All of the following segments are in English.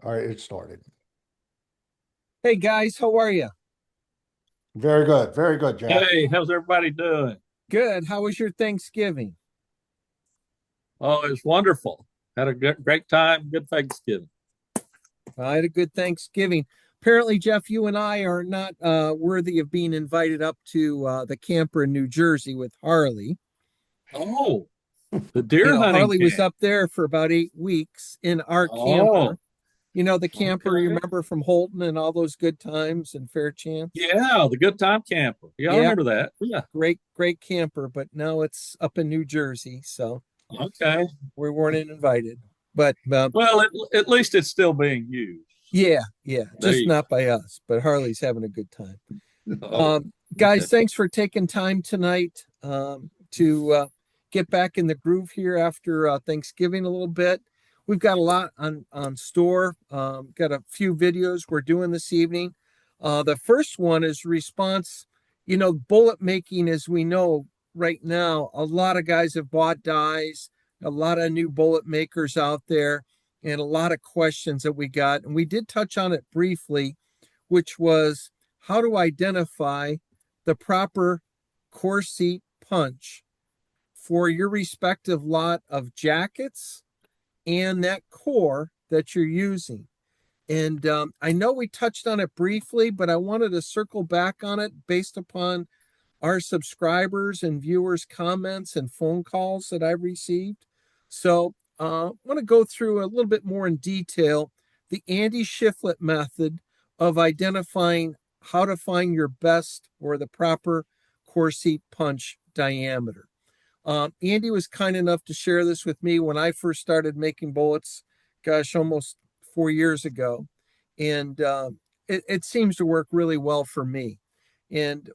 All right, it started. Hey guys, how are you? Very good, Jack. Hey, how's everybody doing? Good. How was your Thanksgiving? Oh, it's wonderful. Had a great time. Good Thanksgiving. I had a good Thanksgiving. Apparently, Jeff, you and I are not worthy of being invited up to the camper in New Jersey with Harley. Oh, the deer hunting Harley was camp. up there for about 8 weeks in our camper. Oh, The camper you okay. remember from Holton and all those good times and Fairchance. Yeah, the good time camper. Yeah, I Yep, remember that. Yeah. great camper, but now it's up in New Jersey, so Okay. we weren't invited. But Well, at least it's still being used. yeah, There just you not by us. But Harley's having a good time. go. Oh, Guys, okay. thanks for taking time tonight to get back in the groove here after Thanksgiving a little bit. We've got a lot on store. Got a few videos we're doing this evening. The first one is response. Bullet making, as we know right now, a lot of guys have bought dies, a lot of new bullet makers out there, and a lot of questions that we got. And we did touch on it briefly, which was how to identify the proper core seat punch for your respective lot of jackets and that core that you're using. And I know we touched on it briefly, but I wanted to circle back on it based upon our subscribers and viewers' comments and phone calls that I've received. So I want to go through a little bit more in detail the Andy Shiflett method of identifying how to find your best or the proper core seat punch diameter. Andy was kind enough to share this with me when I first started making bullets, gosh, almost 4 years ago. And it seems to work really well for me. And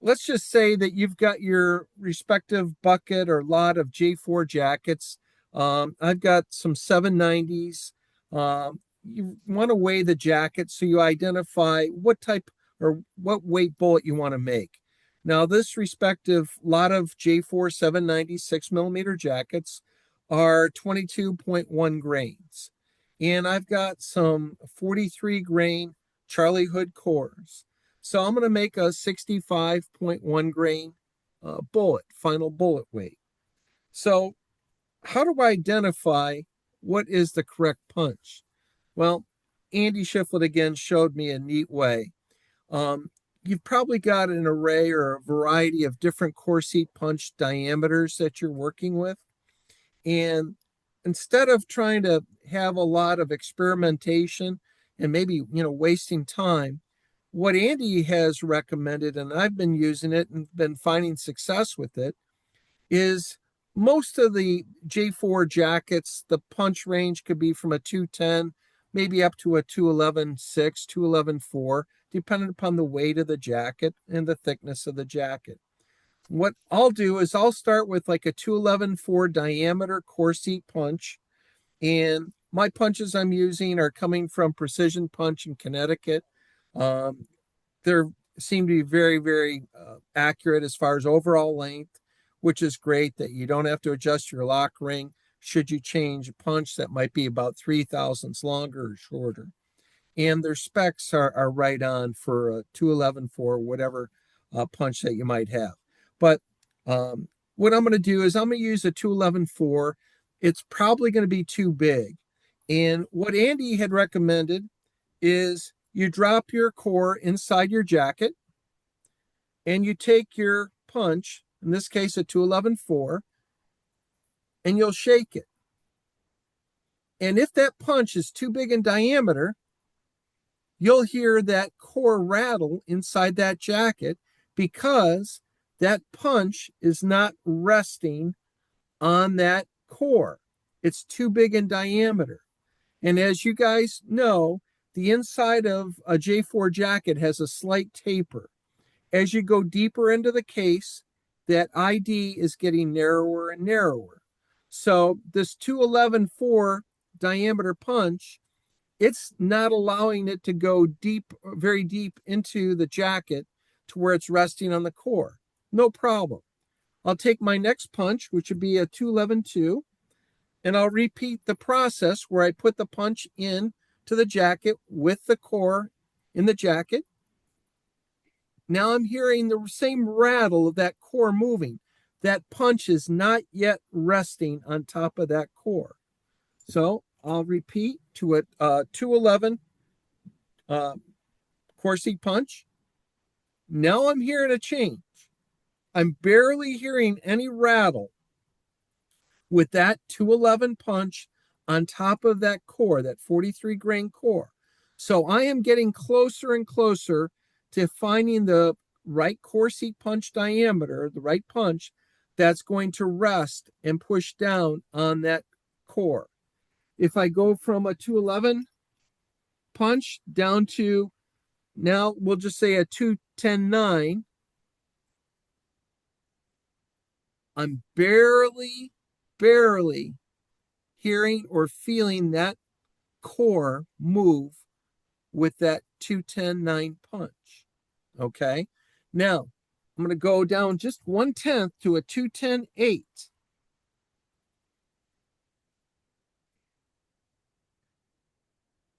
let's just say that you've got your respective bucket or lot of J4 jackets. I've got some 790s. You want to weigh the jacket so you identify what type or what weight bullet you want to make. Now, this respective lot of J4 790 6 millimeter jackets are 22.1 grains. And I've got some 43 grain Charlie Hood cores. So I'm going to make a 65.1 grain bullet, final bullet weight. So, how do I identify what is the correct punch? Well, Andy Shiflett again showed me a neat way. Um, you've probably got an array or a variety of different core seat punch diameters that you're working with. And instead of trying to have a lot of experimentation and maybe, wasting time, what Andy has recommended, and I've been using it and been finding success with it, is most of the J4 jackets, the punch range could be from a 210, maybe up to a 211.6, 211.4, depending upon the weight of the jacket and the thickness of the jacket. What I'll do is I'll start with like a 211.4 diameter core seat punch. And my punches I'm using are coming from Precision Punch in Connecticut. Um, they seem to be very, very accurate as far as overall length, which is great that you don't have to adjust your lock ring should you change a punch that might be about 3 thousandths longer or shorter. And their specs are right on for a 211 for whatever punch that you might have. But what I'm going to do is I'm going to use a 211 for. It's probably going to be too big. And what Andy had recommended is you drop your core inside your jacket and you take your punch, in this case a 211 for, and you'll shake it. And if that punch is too big in diameter, you'll hear that core rattle inside that jacket because that punch is not resting on that core. It's too big in diameter. And as you guys know, the inside of a J4 jacket has a slight taper. As you go deeper into the case, that ID is getting narrower and narrower. So this 211.4 diameter punch, it's not allowing it to go deep, very deep into the jacket to where it's resting on the core. No problem. I'll take my next punch, which would be a 211.2, and I'll repeat the process where I put the punch in to the jacket with the core in the jacket. Now I'm hearing the same rattle of that core moving. That punch is not yet resting on top of that core. So I'll repeat to a 211 core seat punch. Now I'm hearing a change. I'm barely hearing any rattle with that 211 punch on top of that core, that 43 grain core. So I am getting closer and closer to finding the right core seat punch diameter, the right punch that's going to rest and push down on that core. If I go from a 211 punch down to, now we'll just say a 210.9, I'm barely hearing or feeling that core move with that 210.9 punch. Okay. Now I'm going to go down just 1/10 to a 210.8.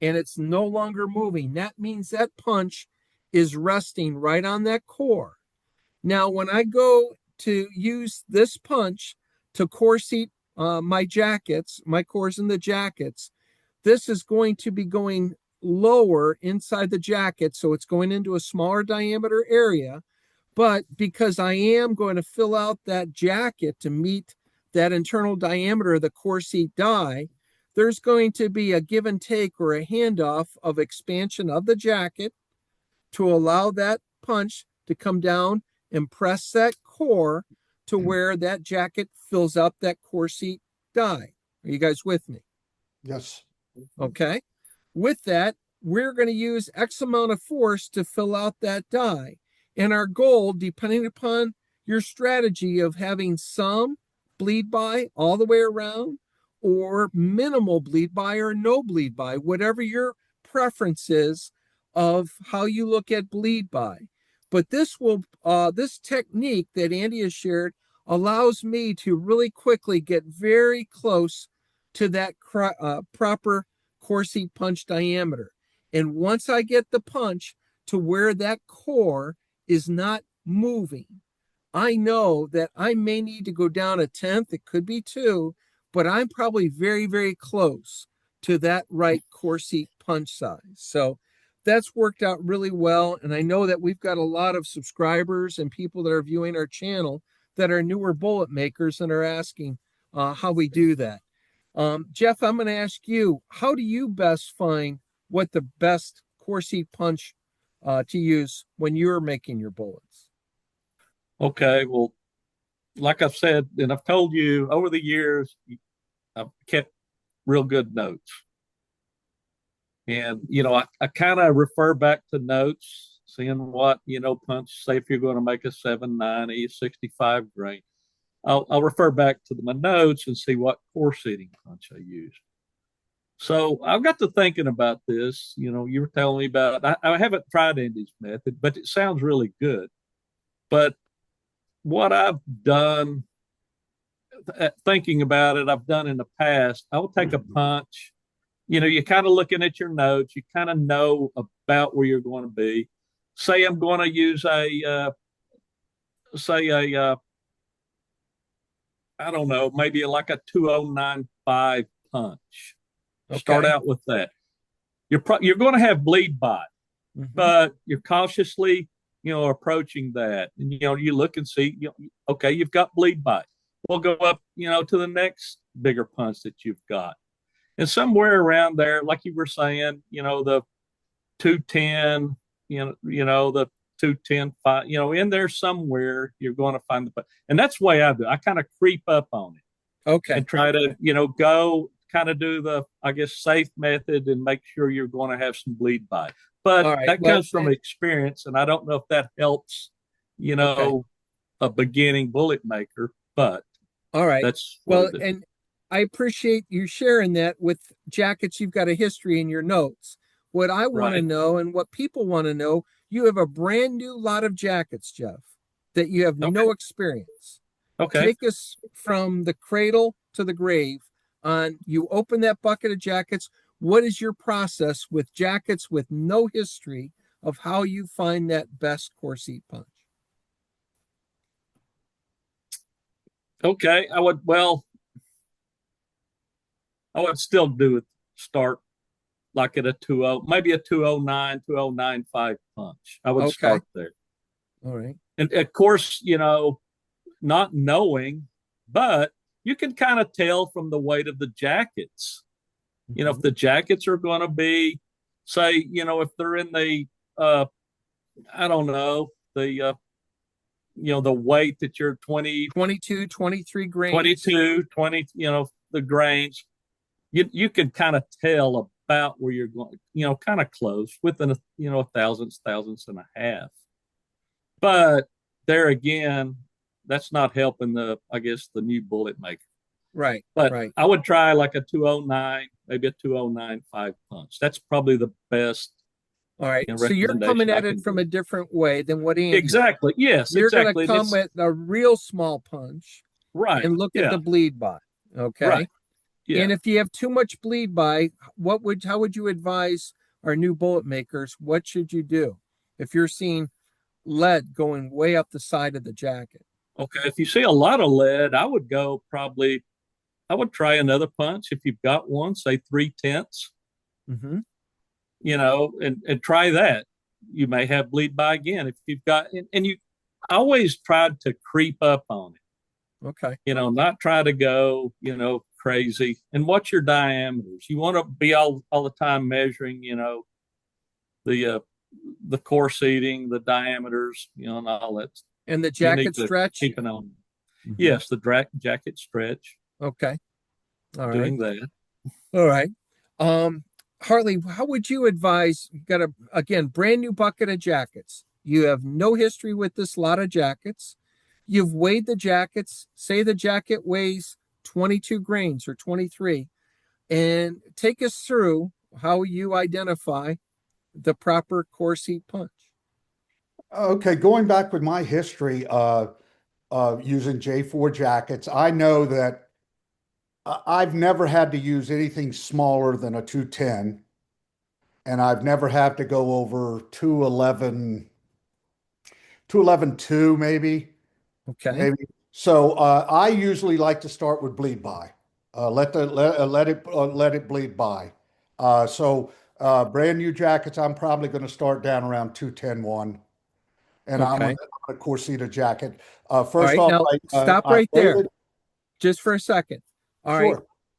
And it's no longer moving. That means that punch is resting right on that core. Now, when I go to use this punch to core seat my jackets, my cores in the jackets, this is going to be going lower inside the jacket. So it's going into a smaller diameter area. But because I am going to fill out that jacket to meet that internal diameter of the core seat die, there's going to be a give and take or a handoff of expansion of the jacket to allow that punch to come down and press that core to where that jacket fills up that core seat die. Are you guys with me? Yes. Okay. With that, we're going to use X amount of force to fill out that die. And our goal, depending upon your strategy of having some bleed by all the way around, or minimal bleed by or no bleed by, whatever your preference is of how you look at bleed by. But this technique that Andy has shared allows me to really quickly get very close to that proper core seat punch diameter. And once I get the punch to where that core is not moving, I know that I may need to go down 1/10. It could be 2, but I'm probably very, very close to that right core seat punch size. So that's worked out really well. And I know that we've got a lot of subscribers and people that are viewing our channel that are newer bullet makers and are asking how we do that. Jeff, I'm going to ask you, how do you best find what the best core seat punch to use when you're making your bullets? Okay, well, like I've said, and I've told you over the years, I've kept real good notes. And, I kind of refer back to notes, seeing what, punch, say if you're going to make a 790, 65 grain, I'll refer back to my notes and see what core seating punch I used. So I've got to thinking about this. You were telling me about, I haven't tried Andy's method, but it sounds really good. But what I've done, thinking about it, I've done in the past, I will take a punch. You're kind of looking at your notes. You kind of know about where you're going to be. Say I'm going to use I don't know, maybe like a 2095 punch. Okay. Start out with that. You're going to have bleed by, but you're cautiously, approaching that. And, you look and see, okay, you've got bleed by. We'll go up, to the next bigger punch that you've got. And somewhere around there, like you were saying, the 210, the 210.5, in there somewhere, you're going to find and that's the way I do. I kind of creep up on it. Okay. And try to, go kind of do the, I guess, safe method and make sure you're going to have some bleed by. But that comes from experience. And I don't know if that helps, a beginning bullet maker, but all right. That's and I appreciate you sharing that with jackets. You've got a history in your notes. What I want to know and what people want to know, you have a brand new lot of jackets, Jeff, that you have no experience. Okay. Take us from the cradle to the grave on, you open that bucket of jackets. what is your process with jackets with no history of how you find that best core seat punch? Okay, I would still do it. Start like at a 2-0, maybe a 209, 2095 punch. I would Okay. start there. All right. And of course, not knowing, but you can kind of tell from the weight of the jackets. If the jackets are going to be, say, if they're in the, I don't know, the weight that you're 20, 22, 23 grains. 22, 20, the grains, you can kind of tell about where you're going, kind of close within a thousandths and a half. But there again, that's not helping I guess the new bullet maker. Right. But right. I would try like a 209, maybe a 2095 punch. That's probably the best. All right. So you're coming at it from a different way than what Andy. Exactly. Yes. You're exactly. going to come with a real small punch, right, and look at the bleed by. Okay. Right. Yeah. And if you have too much bleed by, how would you advise our new bullet makers? What should you do if you're seeing lead going way up the side of the jacket? Okay. If you see a lot of lead, I would try another punch if you've got one, say 3/10. Mm-hmm. And try that. You may have bleed by again if you've got, and you always tried to creep up on it. Okay. Not try to go, crazy. And watch your diameters. You want to be all the time measuring, the core seating, the diameters, and all that. And the jacket stretch. Keep an eye on. Mm-hmm. Yes, the jacket stretch. Okay. All right. Doing that. All right. Harley, how would you advise? You got again, brand new bucket of jackets. You have no history with this lot of jackets. You've weighed the jackets. Say the jacket weighs 22 grains or 23, and take us through how you identify the proper core seat punch. Okay, going back with my history using J4 jackets, I know that I've never had to use anything smaller than a 210, and I've never had to go over 211.2 maybe. Okay. Maybe. So I usually like to start with bleed by. Let it bleed by. Brand new jackets, I'm probably going to start down around 210.1, and I'm on a Corsita jacket. First off, now stop right there, just for a second. All right.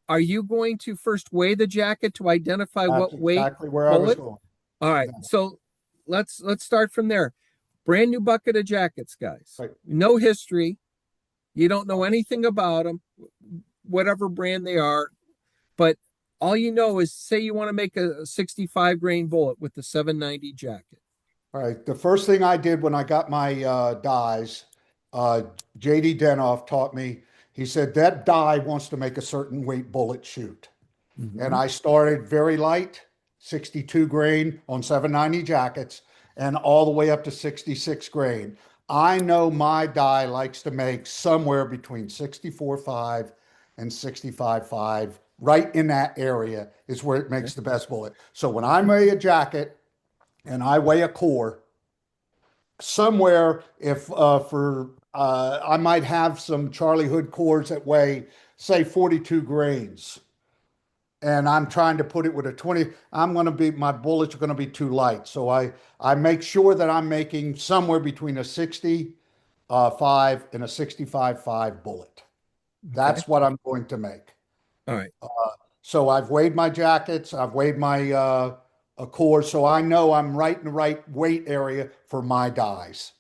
Are you going to first weigh the jacket to identify what weight? Exactly where I was going. All right. So let's start from there. Brand new bucket of jackets, guys. Right. No history. You don't know anything about them, whatever brand they are. But all you know is, say you want to make a 65 grain bullet with the 790 jacket. All right. The first thing I did when I got my dies, JD Denoff taught me. He said that die wants to make a certain weight bullet shoot. Mm-hmm. And I started very light, 62 grain on 790 jackets, and all the way up to 66 grain. I know my die likes to make somewhere between 64.5 and 65.5. Right in that area is where it makes the best bullet. So when I weigh a jacket and I weigh a core, somewhere I might have some Charlie Hood cores that weigh, say, 42 grains. And I'm trying to put it with a 20, my bullets are going to be too light. So I make sure that I'm making somewhere between a 65 and a 65.5 bullet. That's what I'm going to make. All right. So I've weighed my jackets. I've weighed my core. So I know I'm right in the right weight area for my dies.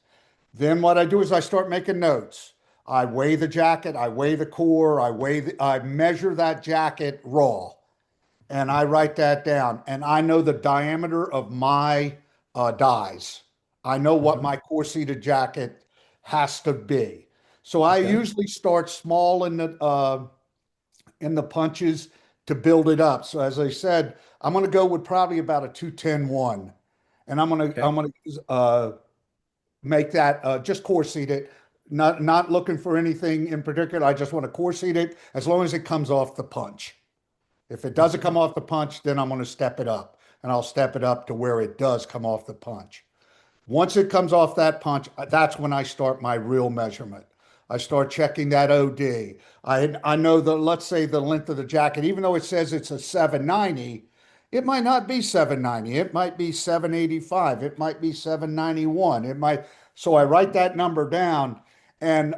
Then what I do is I start making notes. I weigh the jacket. I weigh the core. I measure that jacket raw. And I write that down, and I know the diameter of my dies. I know what my core seated jacket has to be. So I usually start small in the punches to build it up. So as I said, I'm going to go with probably about a 210.1, and I'm going to make that just core seat it. Not looking for anything in particular. I just want to core seat it as long as it comes off the punch. If it doesn't come off the punch, then I'm going to step it up, and I'll step it up to where it does come off the punch. Once it comes off that punch, that's when I start my real measurement. I start checking that OD. I know the, let's say the length of the jacket, even though it says it's a 790, it might not be 790. It might be 785. It might be 791. It might, so I write that number down, and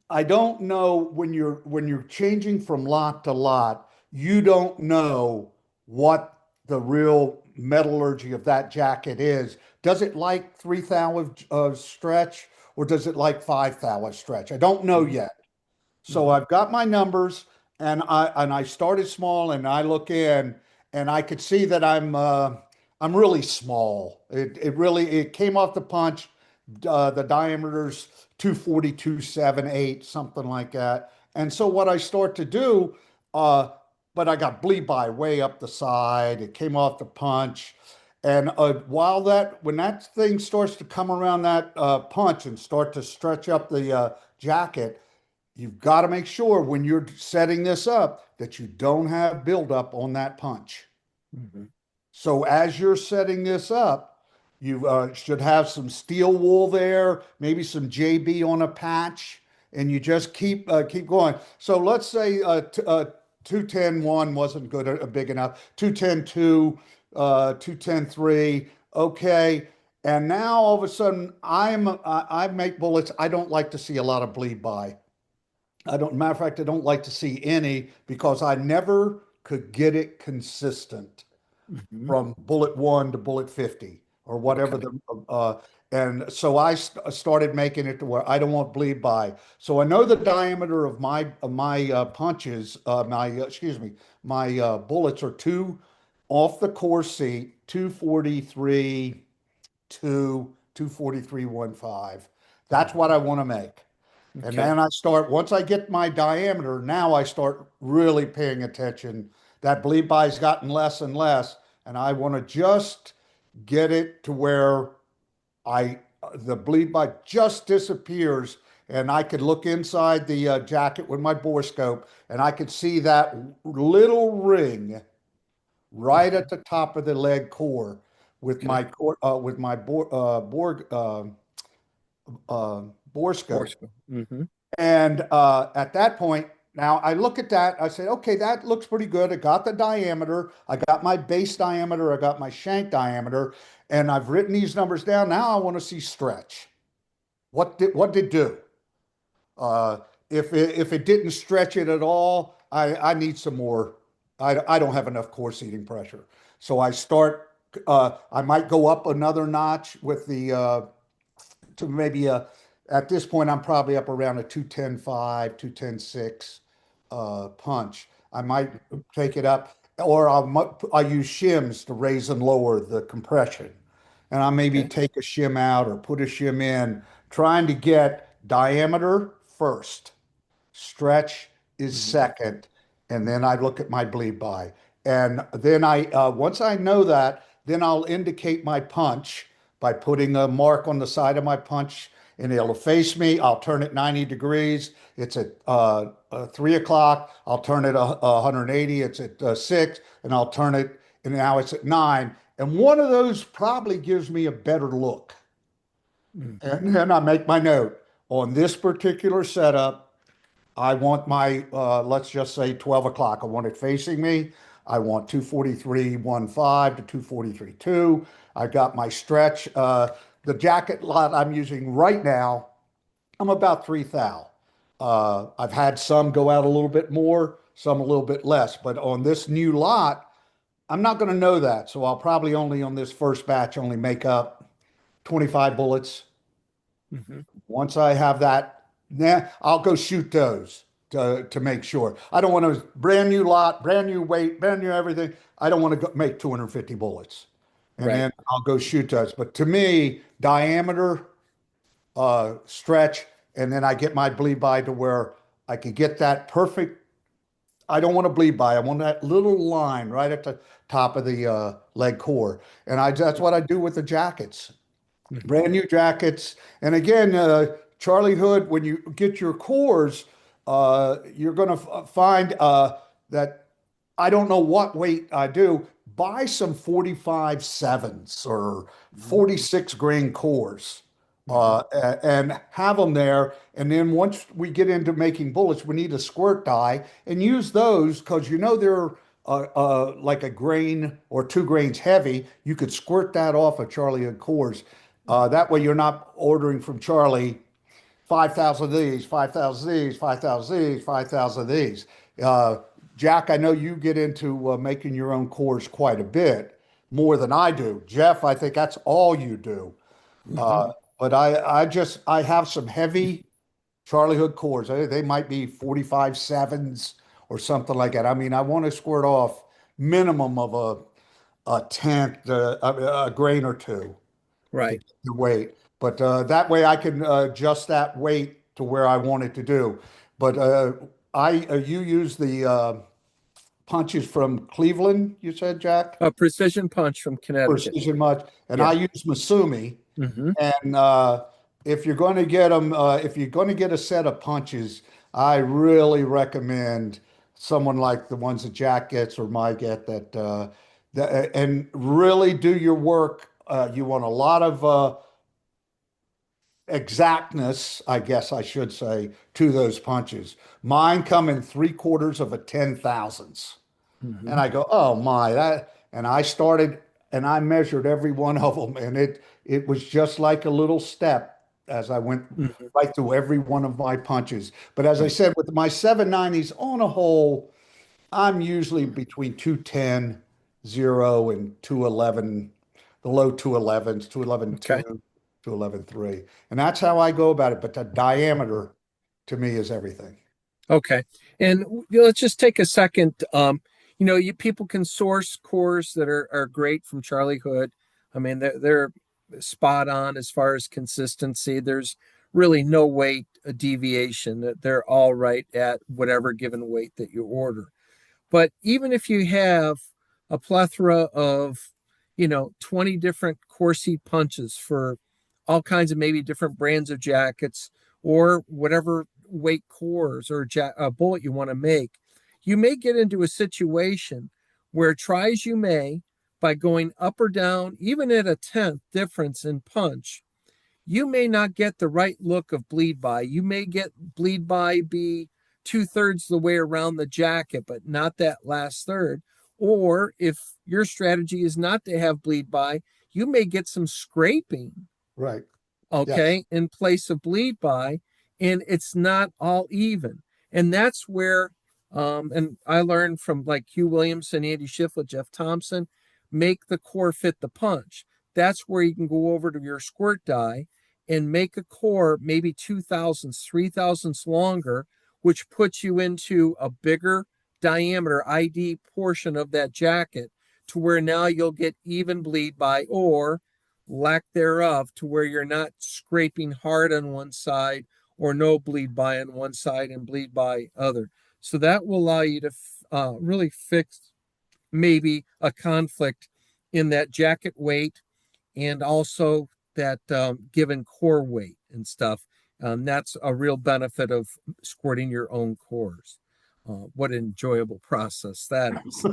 I don't know, when you're changing from lot to lot, you don't know what the real metallurgy of that jacket is. Does it like 3 thou of stretch, or does it like 5 thou of stretch? I don't know yet. So I've got my numbers, and I started small, and I look in, and I could see that I'm really small. It came off the punch. The diameter's 242.78, something like that. And so what I start to do, but I got bleed by way up the side. It came off the punch. And when that thing starts to come around that punch and start to stretch up the jacket, you've got to make sure when you're setting this up that you don't have buildup on that punch. Mm-hmm. So as you're setting this up, you should have some steel wool there, maybe some JB on a patch, and you just keep going. So let's say 210.1 wasn't good, big enough. 210.2, 210.3, okay. And now all of a sudden, I make bullets. I don't like to see a lot of bleed by. Matter of fact, I don't like to see any, because I never could get it consistent from bullet 1 to bullet 50 or whatever. Okay. And so I started making it to where I don't want bleed by. So I know the diameter of my punches, my bullets are two off the core seat, 243 2, 243.15. That's what I want to make. And Okay. then once I get my diameter, now I start really paying attention. That bleed by's gotten less and less, and I want to just get it to where the bleed by just disappears, and I could look inside the jacket with my borescope, and I could see that little ring right at the top of the leg core with Okay. my borescope. Mm-hmm. And at that point, now I look at that, I say, okay, that looks pretty good. I got the diameter, I got my base diameter, I got my shank diameter, and I've written these numbers down. Now I want to see stretch. What did it do? Uh, if it didn't stretch it at all, I need some more. I don't have enough core seating pressure. So I might go up another notch with to maybe at this point, I'm probably up around a 210.5, 210.6 punch. I might take it up, or I use shims to raise and lower the compression. And I maybe Okay. take a shim out or put a shim in, trying to get diameter first. Stretch is Mm-hmm. second, and then I look at my bleed by. And then once I know that, then I'll indicate my punch by putting a mark on the side of my punch, and it'll face me. I'll turn it 90 degrees. It's at 3 o'clock. I'll turn it 180. It's at 6, and I'll turn it, and now it's at 9. And one of those probably gives me a better look. Mm-hmm. And then I make my note on this particular setup. I want my, let's just say 12 o'clock. I want it facing me. I want 243.15 to 243.2. I got my stretch. The jacket lot I'm using right now, I'm about 3 thou. I've had some go out a little bit more, some a little bit less. But on this new lot, I'm not going to know that. So I'll probably only on this first batch only make up 25 bullets. Mm-hmm. Once I have that, then I'll go shoot those to make sure. I don't want to brand new lot, brand new weight, brand new everything. I don't want to make 250 bullets, and Right. then I'll go shoot those. But to me, diameter, stretch, and then I get my bleed by to where I can get that perfect. I don't want to bleed by. I want that little line right at the top of the leg core, and that's what I do with the jackets. Mm-hmm. Brand new jackets. And again, Charlie Hood, when you get your cores, you're going to find that I don't know what weight I do. Buy some 45 sevens or Mhm. 46 grain cores, Mhm. and have them there. And then once we get into making bullets, we need a squirt die and use those because they're like a grain or 2 grains heavy. You could squirt that off of Charlie and cores. That way you're not ordering from Charlie 5,000 of these, 5,000 of these, 5,000 of these, 5,000 of these. Uh, Jack, I know you get into making your own cores quite a bit, more than I do. Jeff, I think that's all you do. Mhm. Uh, but I have some heavy Charlie Hood cores. They might be 45 sevens or something like that. I mean, I want to squirt off minimum of a tenth, a grain or two to Right. get the weight. But that way I can adjust that weight to where I want it to do. But you use the punches from Cleveland, you said, Jack? A precision punch from Connecticut. Precision much, and Yeah. I use Masumi. Hmm. And if you're going to get them, if you're going to get a set of punches, I really recommend someone like the ones that Jack gets or my get and really do your work. You want a lot of exactness, I guess I should say, to those punches. Mine come in 3/4 of a 10 thousandths. Hmm. And I go, oh my, and I started and I measured every one of them. And it was just like a little step as I went Hmm. right through every one of my punches. But as I Right. said, with my 790s on a whole, I'm usually between 210, 0 and 211, the low 211s, 211, Okay. 211, 3. And that's how I go about it. But the diameter to me is everything. Okay. And let's just take a second. People can source cores that are great from Charlie Hood. I mean, they're spot on as far as consistency. There's really no weight deviation. That they're all right at whatever given weight that you order. But even if you have a plethora of, 20 different Corsi punches for all kinds of maybe different brands of jackets or whatever weight cores or bullet you want to make, you may get into a situation where try as you may, by going up or down, even at a tenth difference in punch, you may not get the right look of bleed by. You may get bleed by be 2/3 the way around the jacket, but not that last third. Or if your strategy is not to have bleed by, you may get some scraping, Right. Yes. okay, in place of bleed by, and it's not all even. And that's where, and I learned from like Hugh Williamson, Andy Shiflett, Jeff Thompson, make the core fit the punch. That's where you can go over to your squirt die and make a core maybe 2 thousandths, 3 thousandths longer, which puts you into a bigger diameter ID portion of that jacket to where now you'll get even bleed by or lack thereof to where you're not scraping hard on one side or no bleed by on one side and bleed by other. So that will allow you to really fix maybe a conflict in that jacket weight and also that given core weight and stuff. That's a real benefit of squirting your own cores. What an enjoyable process that is.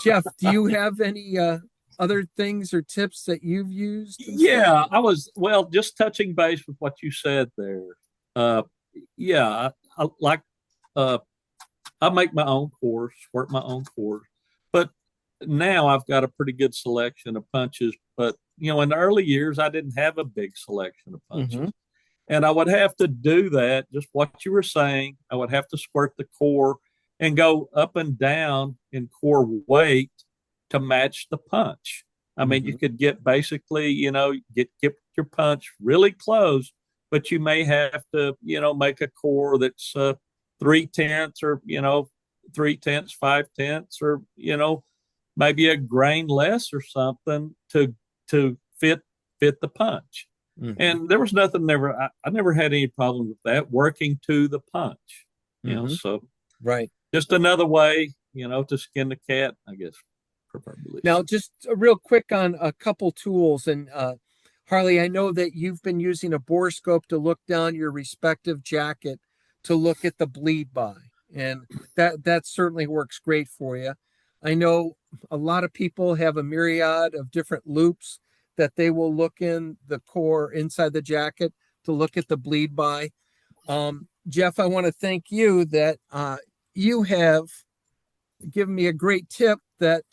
Jeff, do you have any other things or tips that you've used and stuff? Yeah, well, just touching base with what you said there. Uh, yeah, I like, uh, I make my own course, work my own course, but now I've got a pretty good selection of punches. But, in the early years, I didn't have a big selection of Mm-hmm. punches. And I would have to do that, just what you were saying. I would have to squirt the core and go up and down in core weight to match the punch. I mean, Mm-hmm. you could get basically, get your punch really close, but you may have to, make a core that's 3/10 or, 3/10, 5/10, or, maybe a grain less or something to fit the punch. Mm-hmm. And there was nothing I never had any problem with that working to the punch, Mm-hmm. so Right. just another way, to skin the cat, I guess, preferably. Now, just real quick on a couple tools. And Harley, I know that you've been using a borescope to look down your respective jacket to look at the bleed by. and that certainly works great for you. I know a lot of people have a myriad of different loops that they will look in the core inside the jacket to look at the bleed by. Jeff, I want to thank you that you have given me a great tip that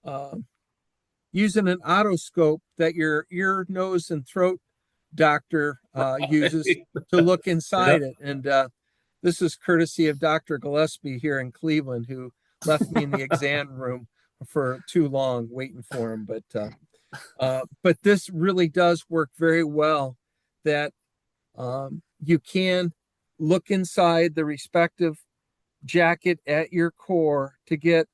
uh, using an otoscope that your ear, nose, and throat doctor uses to look inside Yep. it. And this is courtesy of Dr. Gillespie here in Cleveland, who left me in the exam room for too long waiting for him. But this really does work very well. That you can look inside the respective jacket at your core to get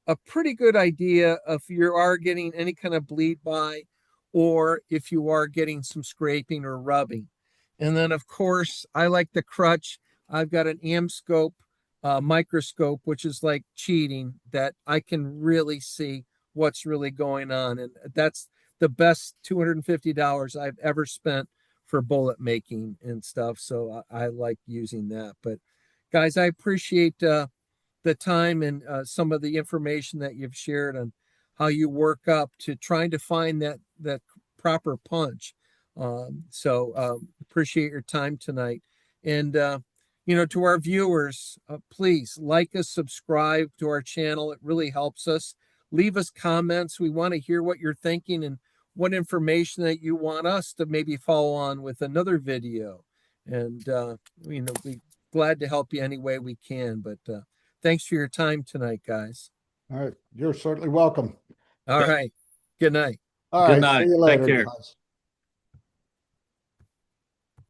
a pretty good idea if you are getting any kind of bleed by or if you are getting some scraping or rubbing. And then, of course, I like the crutch. I've got an Amscope microscope, which is like cheating, that I can really see what's really going on. And that's the best $250 I've ever spent for bullet making and stuff. So I like using that. But guys, I appreciate the time and some of the information that you've shared on how you work up to trying to find that proper punch. Appreciate your time tonight. And to our viewers, please like us, subscribe to our channel. It really helps us. Leave us comments. We want to hear what you're thinking and what information that you want us to maybe follow on with another video. And we're glad to help you any way we can. But thanks for your time tonight, guys. All right. You're certainly welcome. All right. Good night. All Good right. night. See you Take later, care. guys.